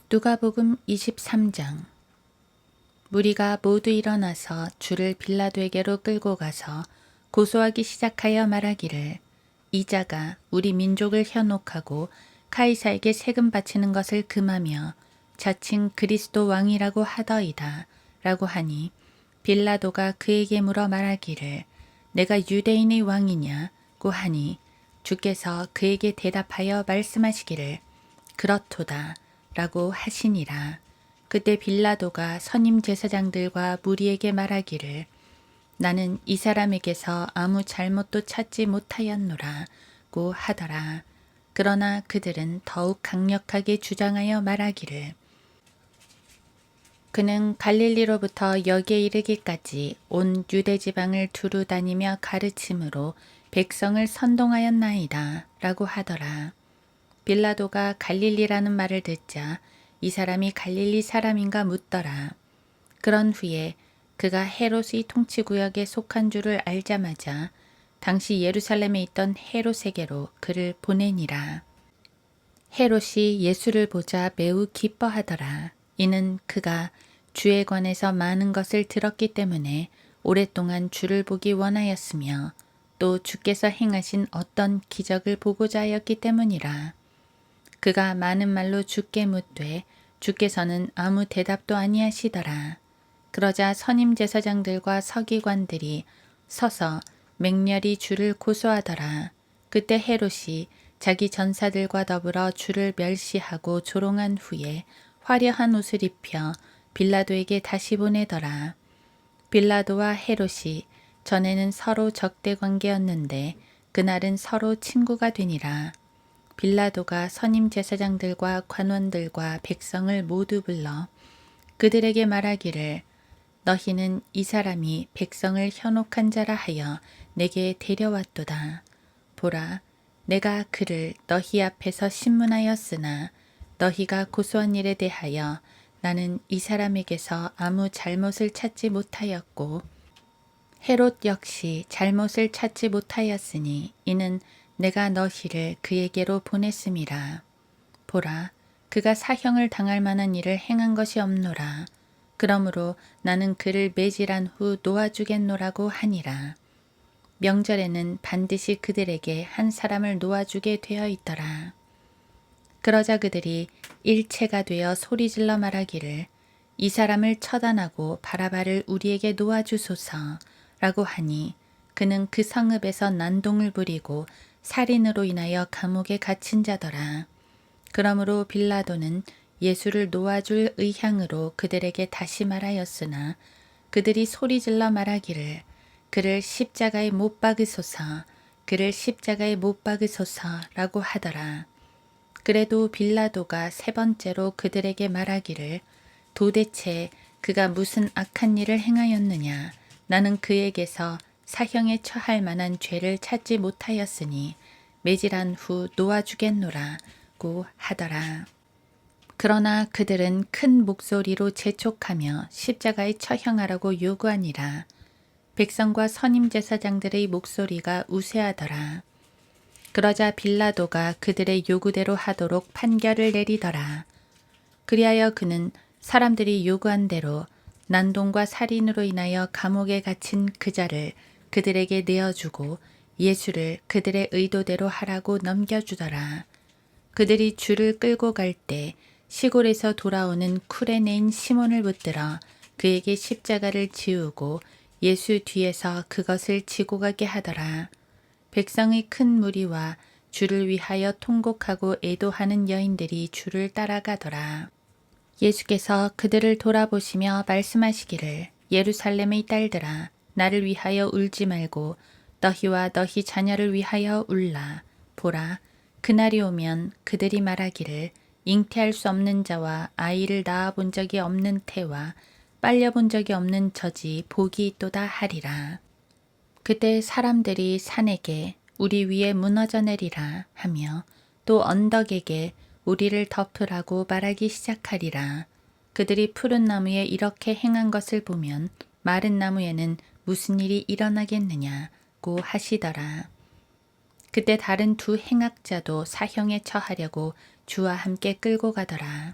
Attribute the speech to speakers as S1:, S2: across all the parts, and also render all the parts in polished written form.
S1: 누가복음 23장. 무리가 모두 일어나서 주를 빌라도에게로 끌고 가서 고소하기 시작하여 말하기를, 이 자가 우리 민족을 현혹하고 카이사에게 세금 바치는 것을 금하며 자칭 그리스도 왕이라고 하더이다 라고 하니, 빌라도가 그에게 물어 말하기를, 내가 유대인의 왕이냐고 하니, 주께서 그에게 대답하여 말씀하시기를, 그렇도다 라고 하시니라. 그때 빌라도가 선임 제사장들과 무리에게 말하기를, 나는 이 사람에게서 아무 잘못도 찾지 못하였노라고 하더라. 그러나 그들은 더욱 강력하게 주장하여 말하기를, 그는 갈릴리로부터 여기에 이르기까지 온 유대 지방을 두루 다니며 가르침으로 백성을 선동하였나이다 라고 하더라. 빌라도가 갈릴리라는 말을 듣자 이 사람이 갈릴리 사람인가 묻더라. 그런 후에 그가 헤롯의 통치구역에 속한 줄을 알자마자 당시 예루살렘에 있던 헤롯에게로 그를 보내니라. 헤롯이 예수를 보자 매우 기뻐하더라. 이는 그가 주에 관해서 많은 것을 들었기 때문에 오랫동안 주를 보기 원하였으며 또 주께서 행하신 어떤 기적을 보고자 하였기 때문이라. 그가 많은 말로 주께 묻되 주께서는 아무 대답도 아니하시더라. 그러자 선임 제사장들과 서기관들이 서서 맹렬히 주를 고소하더라. 그때 헤롯이 자기 전사들과 더불어 주를 멸시하고 조롱한 후에 화려한 옷을 입혀 빌라도에게 다시 보내더라. 빌라도와 헤롯이 전에는 서로 적대 관계였는데 그날은 서로 친구가 되니라. 빌라도가 선임 제사장들과 관원들과 백성을 모두 불러 그들에게 말하기를, 너희는 이 사람이 백성을 현혹한 자라 하여 내게 데려왔도다. 보라, 내가 그를 너희 앞에서 신문하였으나 너희가 고소한 일에 대하여 나는 이 사람에게서 아무 잘못을 찾지 못하였고 헤롯 역시 잘못을 찾지 못하였으니 이는 내가 너희를 그에게로 보냈음이라. 보라, 그가 사형을 당할 만한 일을 행한 것이 없노라. 그러므로 나는 그를 매질한 후 놓아주겠노라고 하니라. 명절에는 반드시 그들에게 한 사람을 놓아주게 되어 있더라. 그러자 그들이 일체가 되어 소리질러 말하기를, 이 사람을 처단하고 바라바를 우리에게 놓아주소서 라고 하니, 그는 그 성읍에서 난동을 부리고 살인으로 인하여 감옥에 갇힌 자더라. 그러므로 빌라도는 예수를 놓아줄 의향으로 그들에게 다시 말하였으나 그들이 소리질러 말하기를, 그를 십자가에 못 박으소서, 그를 십자가에 못 박으소서라고 하더라. 그래도 빌라도가 세 번째로 그들에게 말하기를, 도대체 그가 무슨 악한 일을 행하였느냐? 나는 그에게서 사형에 처할 만한 죄를 찾지 못하였으니 매질한 후 놓아주겠노라고 하더라. 그러나 그들은 큰 목소리로 재촉하며 십자가에 처형하라고 요구하니라. 백성과 선임 제사장들의 목소리가 우세하더라. 그러자 빌라도가 그들의 요구대로 하도록 판결을 내리더라. 그리하여 그는 사람들이 요구한 대로 난동과 살인으로 인하여 감옥에 갇힌 그 자를 그들에게 내어주고 예수를 그들의 의도대로 하라고 넘겨주더라. 그들이 주를 끌고 갈 때 시골에서 돌아오는 쿠레네인 시몬을 붙들어 그에게 십자가를 지우고 예수 뒤에서 그것을 지고 가게 하더라. 백성의 큰 무리와 주를 위하여 통곡하고 애도하는 여인들이 주를 따라가더라. 예수께서 그들을 돌아보시며 말씀하시기를, 예루살렘의 딸들아, 나를 위하여 울지 말고 너희와 너희 자녀를 위하여 울라. 보라, 그날이 오면 그들이 말하기를, 잉태할 수 없는 자와 아이를 낳아 본 적이 없는 태와 빨려 본 적이 없는 저지 복이 있도다 하리라. 그때 사람들이 산에게 우리 위에 무너져 내리라 하며 또 언덕에게 우리를 덮으라고 말하기 시작하리라. 그들이 푸른 나무에 이렇게 행한 것을 보면 마른 나무에는 무슨 일이 일어나겠느냐고 하시더라. 그때 다른 두 행악자도 사형에 처하려고 주와 함께 끌고 가더라.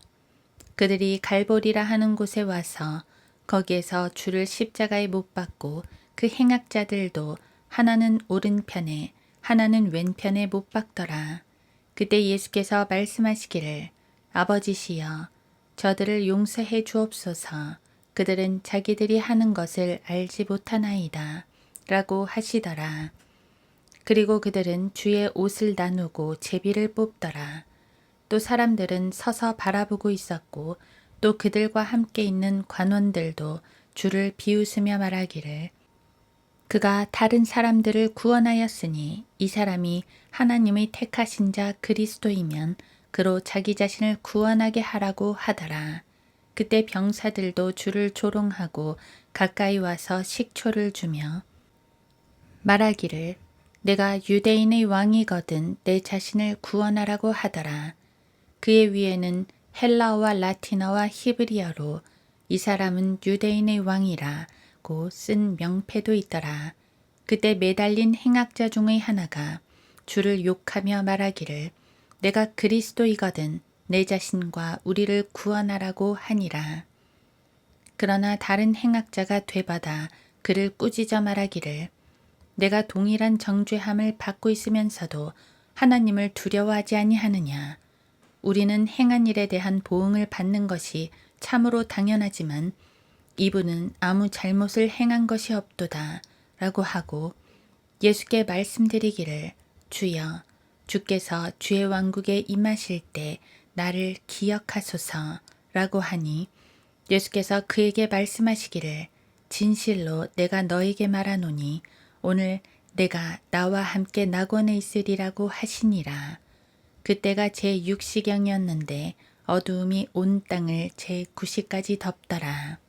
S1: 그들이 갈보리라 하는 곳에 와서 거기에서 주를 십자가에 못 박고 그 행악자들도 하나는 오른편에 하나는 왼편에 못 박더라. 그때 예수께서 말씀하시기를 아버지시여 저들을 용서해 주옵소서 그들은 자기들이 하는 것을 알지 못하나이다 라고 하시더라. 그리고 그들은 주의 옷을 나누고 제비를 뽑더라. 또 사람들은 서서 바라보고 있었고 또 그들과 함께 있는 관원들도 주를 비웃으며 말하기를 그가 다른 사람들을 구원하였으니 이 사람이 하나님의 택하신 자 그리스도이면 그로 자기 자신을 구원하게 하라고 하더라. 그때 병사들도 주를 조롱하고 가까이 와서 식초를 주며 말하기를 내가 유대인의 왕이거든 내 자신을 구원하라고 하더라. 그의 위에는 헬라어와 라틴어와 히브리어로 이 사람은 유대인의 왕이라고 쓴 명패도 있더라. 그때 매달린 행악자 중의 하나가 주를 욕하며 말하기를 내가 그리스도이거든 내 자신과 우리를 구원하라고 하니라. 그러나 다른 행악자가 되받아 그를 꾸짖어 말하기를 내가 동일한 정죄함을 받고 있으면서도 하나님을 두려워하지 아니하느냐. 우리는 행한 일에 대한 보응을 받는 것이 참으로 당연하지만 이분은 아무 잘못을 행한 것이 없도다 라고 하고 예수께 말씀드리기를 주여 주께서 주의 왕국에 임하실 때 나를 기억하소서 라고 하니 예수께서 그에게 말씀하시기를 진실로 내가 너에게 말하노니 오늘 내가 나와 함께 낙원에 있으리라고 하시니라. 그때가 제6시경이었는데 어두움이 온 땅을 제9시까지 덮더라.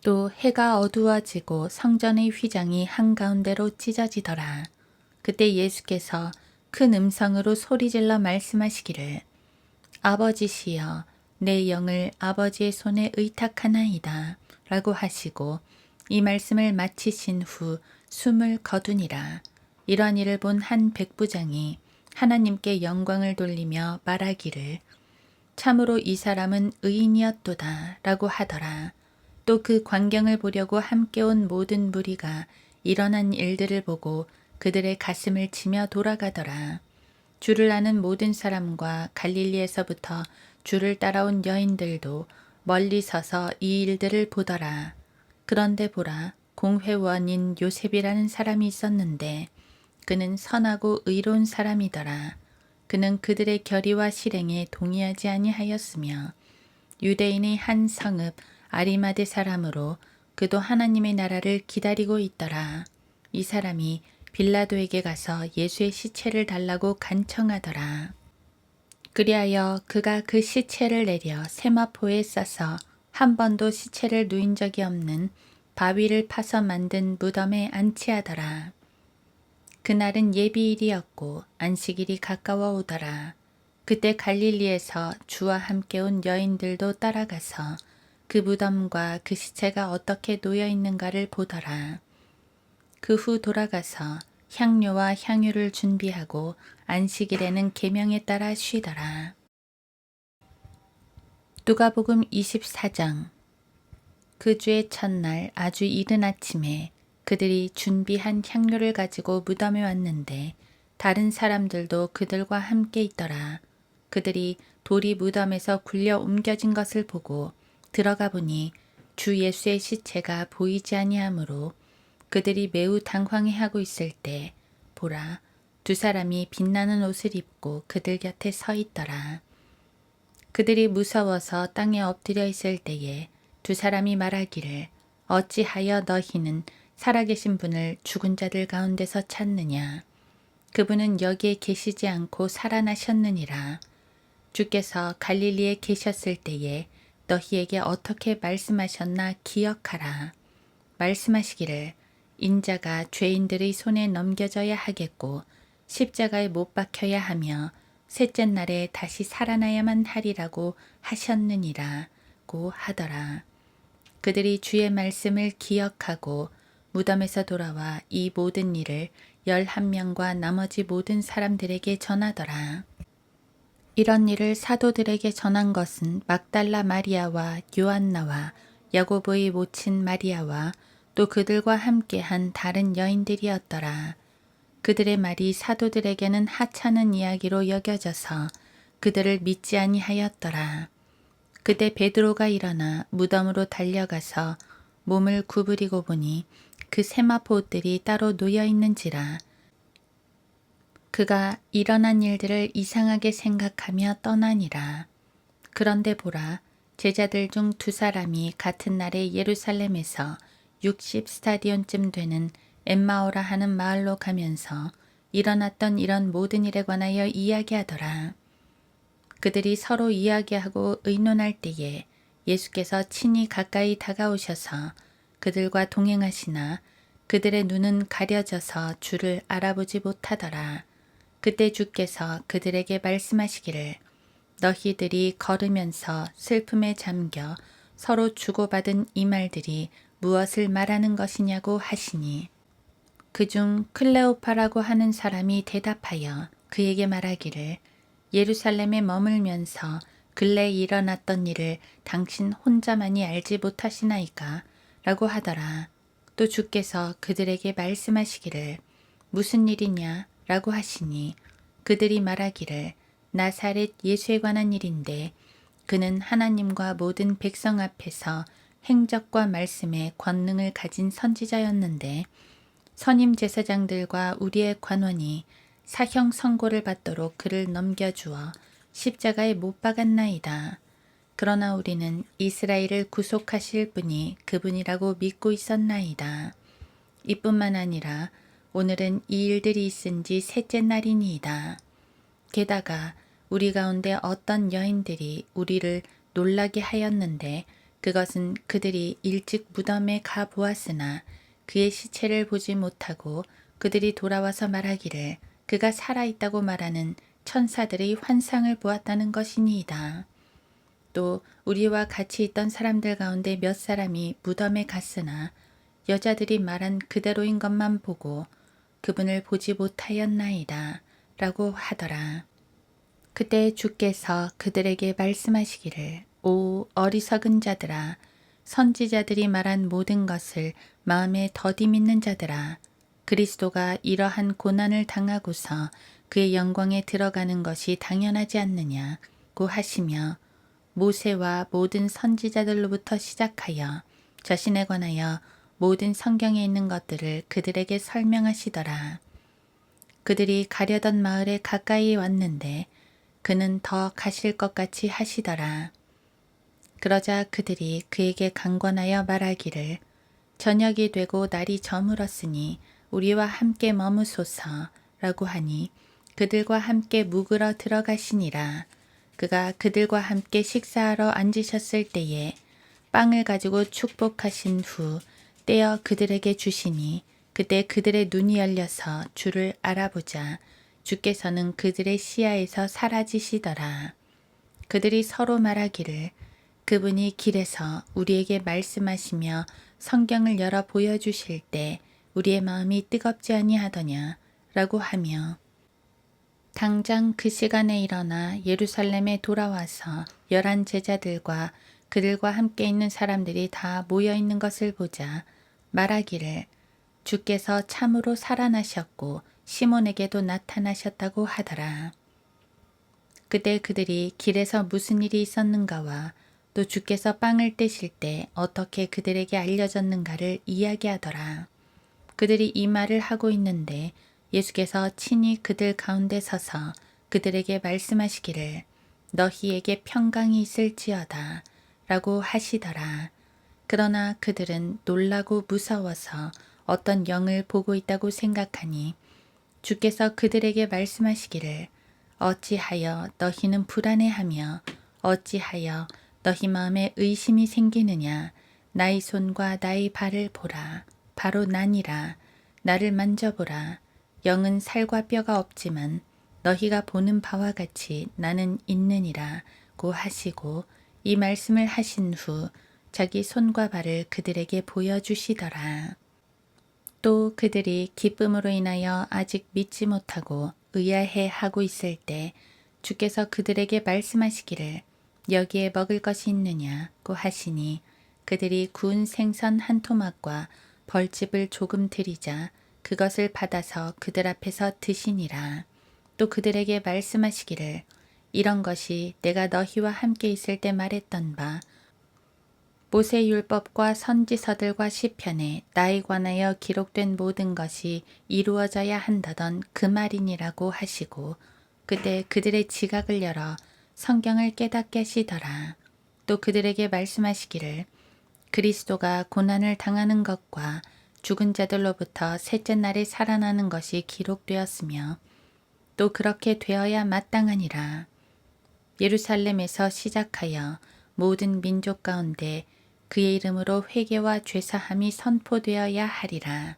S1: 또 해가 어두워지고 성전의 휘장이 한가운데로 찢어지더라. 그때 예수께서 큰 음성으로 소리질러 말씀하시기를 아버지시여 내 영을 아버지의 손에 의탁하나이다 라고 하시고 이 말씀을 마치신 후 숨을 거두니라. 이러한 일을 본 한 백부장이 하나님께 영광을 돌리며 말하기를 참으로 이 사람은 의인이었도다 라고 하더라. 또 그 광경을 보려고 함께 온 모든 무리가 일어난 일들을 보고 그들의 가슴을 치며 돌아가더라. 주를 아는 모든 사람과 갈릴리에서부터 주를 따라온 여인들도 멀리 서서 이 일들을 보더라. 그런데 보라, 공회원인 요셉이라는 사람이 있었는데 그는 선하고 의로운 사람이더라. 그는 그들의 결의와 실행에 동의하지 아니하였으며 유대인의 한 성읍 아리마대 사람으로 그도 하나님의 나라를 기다리고 있더라. 이 사람이 빌라도에게 가서 예수의 시체를 달라고 간청하더라. 그리하여 그가 그 시체를 내려 세마포에 싸서 한 번도 시체를 누인 적이 없는 바위를 파서 만든 무덤에 안치하더라. 그날은 예비일이었고 안식일이 가까워 오더라. 그때 갈릴리에서 주와 함께 온 여인들도 따라가서 그 무덤과 그 시체가 어떻게 놓여 있는가를 보더라. 그 후 돌아가서 향료와 향유를 준비하고 안식일에는 계명에 따라 쉬더라. 누가복음 24장. 그 주의 첫날 아주 이른 아침에 그들이 준비한 향료를 가지고 무덤에 왔는데 다른 사람들도 그들과 함께 있더라. 그들이 돌이 무덤에서 굴려 옮겨진 것을 보고 들어가 보니 주 예수의 시체가 보이지 아니하므로 그들이 매우 당황해하고 있을 때 보라, 두 사람이 빛나는 옷을 입고 그들 곁에 서 있더라. 그들이 무서워서 땅에 엎드려 있을 때에 두 사람이 말하기를 어찌하여 너희는 살아계신 분을 죽은 자들 가운데서 찾느냐. 그분은 여기에 계시지 않고 살아나셨느니라. 주께서 갈릴리에 계셨을 때에 너희에게 어떻게 말씀하셨나 기억하라. 말씀하시기를 인자가 죄인들의 손에 넘겨져야 하겠고 십자가에 못 박혀야 하며 셋째 날에 다시 살아나야만 하리라고 하셨느니라고 하더라. 그들이 주의 말씀을 기억하고 무덤에서 돌아와 이 모든 일을 11명과 나머지 모든 사람들에게 전하더라. 이런 일을 사도들에게 전한 것은 막달라 마리아와 요한나와 야고보의 모친 마리아와 또 그들과 함께한 다른 여인들이었더라. 그들의 말이 사도들에게는 하찮은 이야기로 여겨져서 그들을 믿지 아니하였더라. 그때 베드로가 일어나 무덤으로 달려가서 몸을 구부리고 보니 그 세마포 옷들이 따로 놓여 있는지라. 그가 일어난 일들을 이상하게 생각하며 떠나니라. 그런데 보라, 제자들 중 두 사람이 같은 날에 예루살렘에서 60스타디온쯤 되는 엠마오라 하는 마을로 가면서 일어났던 이런 모든 일에 관하여 이야기하더라. 그들이 서로 이야기하고 의논할 때에 예수께서 친히 가까이 다가오셔서 그들과 동행하시나 그들의 눈은 가려져서 주를 알아보지 못하더라. 그때 주께서 그들에게 말씀하시기를 너희들이 걸으면서 슬픔에 잠겨 서로 주고받은 이 말들이 무엇을 말하는 것이냐고 하시니 그중 클레오파라고 하는 사람이 대답하여 그에게 말하기를 예루살렘에 머물면서 근래 일어났던 일을 당신 혼자만이 알지 못하시나이까? 라고 하더라. 또 주께서 그들에게 말씀하시기를 무슨 일이냐? 라고 하시니 그들이 말하기를 나사렛 예수에 관한 일인데 그는 하나님과 모든 백성 앞에서 행적과 말씀에 권능을 가진 선지자였는데 선임 제사장들과 우리의 관원이 사형 선고를 받도록 그를 넘겨주어 십자가에 못 박았나이다. 그러나 우리는 이스라엘을 구속하실 분이 그분이라고 믿고 있었나이다. 이뿐만 아니라 오늘은 이 일들이 있은 지 셋째 날이니이다. 게다가 우리 가운데 어떤 여인들이 우리를 놀라게 하였는데 그것은 그들이 일찍 무덤에 가 보았으나 그의 시체를 보지 못하고 그들이 돌아와서 말하기를 그가 살아있다고 말하는 천사들의 환상을 보았다는 것이니이다. 또 우리와 같이 있던 사람들 가운데 몇 사람이 무덤에 갔으나 여자들이 말한 그대로인 것만 보고 그분을 보지 못하였나이다. 라고 하더라. 그때 주께서 그들에게 말씀하시기를 오 어리석은 자들아 선지자들이 말한 모든 것을 마음에 더디 믿는 자들아 그리스도가 이러한 고난을 당하고서 그의 영광에 들어가는 것이 당연하지 않느냐고 하시며 모세와 모든 선지자들로부터 시작하여 자신에 관하여 모든 성경에 있는 것들을 그들에게 설명하시더라. 그들이 가려던 마을에 가까이 왔는데 그는 더 가실 것 같이 하시더라. 그러자 그들이 그에게 강권하여 말하기를 저녁이 되고 날이 저물었으니 우리와 함께 머무소서라고 하니 그들과 함께 묵으러 들어가시니라. 그가 그들과 함께 식사하러 앉으셨을 때에 빵을 가지고 축복하신 후 떼어 그들에게 주시니 그때 그들의 눈이 열려서 주를 알아보자 주께서는 그들의 시야에서 사라지시더라. 그들이 서로 말하기를 그분이 길에서 우리에게 말씀하시며 성경을 열어 보여주실 때 우리의 마음이 뜨겁지 아니하더냐 라고 하며 당장 그 시간에 일어나 예루살렘에 돌아와서 11 제자들과 그들과 함께 있는 사람들이 다 모여 있는 것을 보자 말하기를 주께서 참으로 살아나셨고 시몬에게도 나타나셨다고 하더라. 그때 그들이 길에서 무슨 일이 있었는가와 또 주께서 빵을 떼실 때 어떻게 그들에게 알려졌는가를 이야기하더라. 그들이 이 말을 하고 있는데 예수께서 친히 그들 가운데 서서 그들에게 말씀하시기를 너희에게 평강이 있을지어다 라고 하시더라. 그러나 그들은 놀라고 무서워서 어떤 영을 보고 있다고 생각하니 주께서 그들에게 말씀하시기를 어찌하여 너희는 불안해하며 어찌하여 너희 마음에 의심이 생기느냐 나의 손과 나의 발을 보라 바로 나니라 나를 만져보라 영은 살과 뼈가 없지만 너희가 보는 바와 같이 나는 있느니라고 하시고 이 말씀을 하신 후 자기 손과 발을 그들에게 보여주시더라. 또 그들이 기쁨으로 인하여 아직 믿지 못하고 의아해 하고 있을 때 주께서 그들에게 말씀하시기를 여기에 먹을 것이 있느냐고 하시니 그들이 구운 생선 한 토막과 벌집을 조금 드리자 그것을 받아서 그들 앞에서 드시니라. 또 그들에게 말씀하시기를 이런 것이 내가 너희와 함께 있을 때 말했던 바 모세율법과 선지서들과 시편에 나에 관하여 기록된 모든 것이 이루어져야 한다던 그 말이니라고 하시고 그때 그들의 지각을 열어 성경을 깨닫게 하시더라. 또 그들에게 말씀하시기를 그리스도가 고난을 당하는 것과 죽은 자들로부터 셋째 날에 살아나는 것이 기록되었으며 또 그렇게 되어야 마땅하니라. 예루살렘에서 시작하여 모든 민족 가운데 그의 이름으로 회개와 죄사함이 선포되어야 하리라.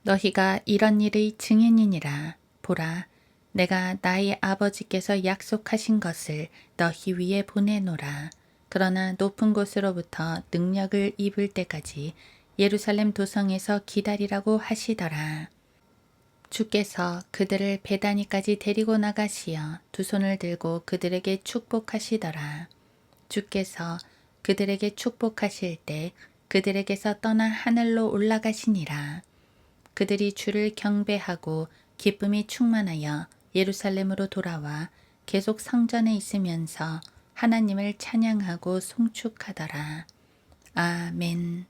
S1: 너희가 이런 일의 증인이니라. 보라, 내가 나의 아버지께서 약속하신 것을 너희 위에 보내노라. 그러나 높은 곳으로부터 능력을 입을 때까지 예루살렘 도성에서 기다리라고 하시더라. 주께서 그들을 베다니까지 데리고 나가시어 두 손을 들고 그들에게 축복하시더라. 주께서 그들에게 축복하실 때 그들에게서 떠나 하늘로 올라가시니라. 그들이 주를 경배하고 기쁨이 충만하여 예루살렘으로 돌아와 계속 성전에 있으면서 하나님을 찬양하고 송축하더라. 아멘.